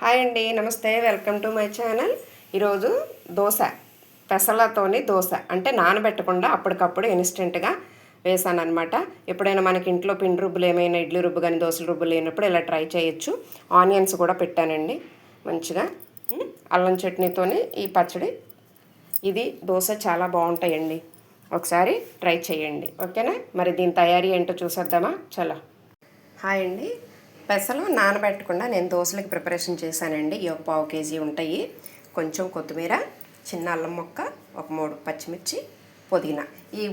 Hi అండి, నమస్తే, welcome to my channel. ఈరోజు దోశ, పెసలతోని దోశ అంటే నానబెట్టకుండా అప్పటికప్పుడు ఇన్స్టెంట్గా వేసాను అనమాట. ఎప్పుడైనా మనకి ఇంట్లో పిండి రుబ్బులు ఏమైనా ఇడ్లీ రుబ్బు కానీ దోశల రుబ్బులు లేనప్పుడు ఇలా ట్రై చేయొచ్చు. ఆనియన్స్ కూడా పెట్టానండి మంచిగా. అల్లం చట్నీతోని ఈ పచ్చడి, ఇది దోశ చాలా బాగుంటాయండి. ఒకసారి ట్రై చేయండి, ఓకేనా? మరి దీని తయారీ ఏంటో చూసేద్దామా? చలో. హాయ్ అండి. పెసలు నానబెట్టకుండా నేను దోశలకి ప్రిపరేషన్ చేశానండి. ఈ ఒక పావు కేజీ ఉంటాయి. కొంచెం కొత్తిమీర, చిన్న అల్లం ముక్క, ఒక 3 పచ్చిమిర్చి, పుదీనా. ఈ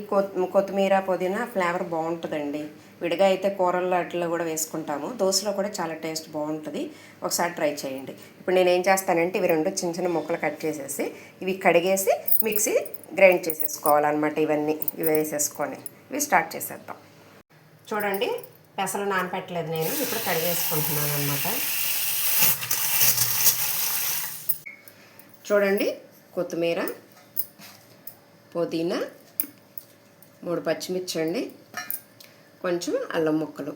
కొత్తిమీర పుదీనా ఫ్లేవర్ బాగుంటుందండి. విడిగా అయితే కూరల్లో అట్లా కూడా వేసుకుంటాము. దోశలో కూడా చాలా టేస్ట్ బాగుంటుంది. ఒకసారి ట్రై చేయండి. ఇప్పుడు నేను ఏం చేస్తానంటే ఇవి 2 చిన్న చిన్న ముక్కలు కట్ చేసేసి ఇవి కడిగేసి మిక్సీ గ్రైండ్ చేసేసుకోవాలన్నమాట. ఇవన్నీ ఇవి వేసేసుకొని ఇవి స్టార్ట్ చేసేద్దాం. చూడండి, పెసలు నానపెట్టలేదు నేను, ఇప్పుడు కడిగేసుకుంటున్నాను అనమాట. చూడండి, కొత్తిమీర, పుదీనా, 3 పచ్చిమిర్చి అండి, కొంచెం అల్లం ముక్కలు,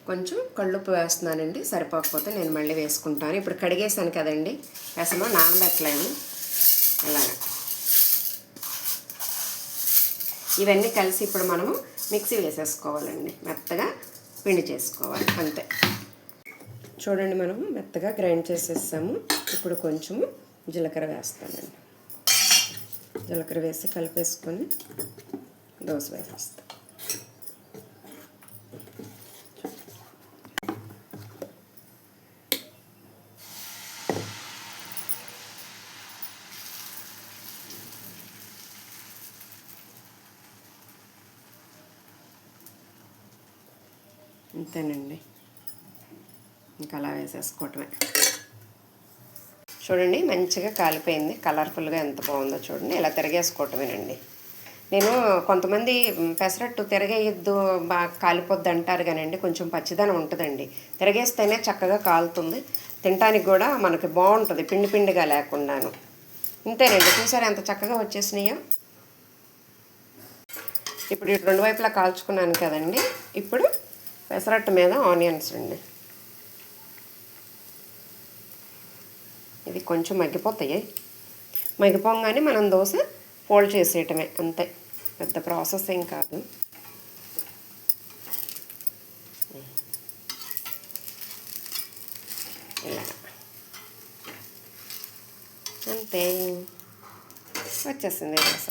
కొంచెం కళ్ళుప్పు వేస్తున్నానండి. సరిపోకపోతే నేను మళ్ళీ వేసుకుంటాను. ఇప్పుడు కడిగేసాను కదండి, పెసలు నానబెట్టలేదు. అలాగా ఇవన్నీ కలిసి ఇప్పుడు మనము మిక్సీ వేసేసుకోవాలండి. మెత్తగా పిండి చేసుకోవాలి, అంతే. చూడండి, మనము మెత్తగా గ్రైండ్ చేసేసాము. ఇప్పుడు కొంచెము జీలకర్ర వేస్తానండి. జీలకర్ర వేసి కలిపేసుకొని దోశ వేసేస్తాను. అంతేనండి, ఇంకా అలా వేసేసుకోవటమే. చూడండి, మంచిగా కాలిపోయింది. కలర్ఫుల్గా ఎంత బాగుందో చూడండి. ఇలా తిరగేసుకోవటమేనండి. నేను కొంతమంది పెసరట్టు తిరగేయద్దు, బాగా కాలిపోద్ది అంటారు కానండి, కొంచెం పచ్చిదనం ఉంటుందండి. తిరగేస్తేనే చక్కగా కాలుతుంది, తినటానికి కూడా మనకి బాగుంటుంది, పిండి పిండిగా లేకుండాను. ఇంతేనండి, చూసారా ఎంత చక్కగా వచ్చేసినాయో. ఇప్పుడు 2 వైపులా కాల్చుకున్నాను కదండి. ఇప్పుడు పెసరట్టు మీద ఆనియన్స్ అండి. ఇది కొంచెం మగ్గిపోతాయి. మగ్గిపోగానే మనం దోశ ఫోల్డ్ చేసేయటమే, అంతే. పెద్ద ప్రాసెస్ ఏం కాదు. ఇలా అంతే, వచ్చేసింది దోశ.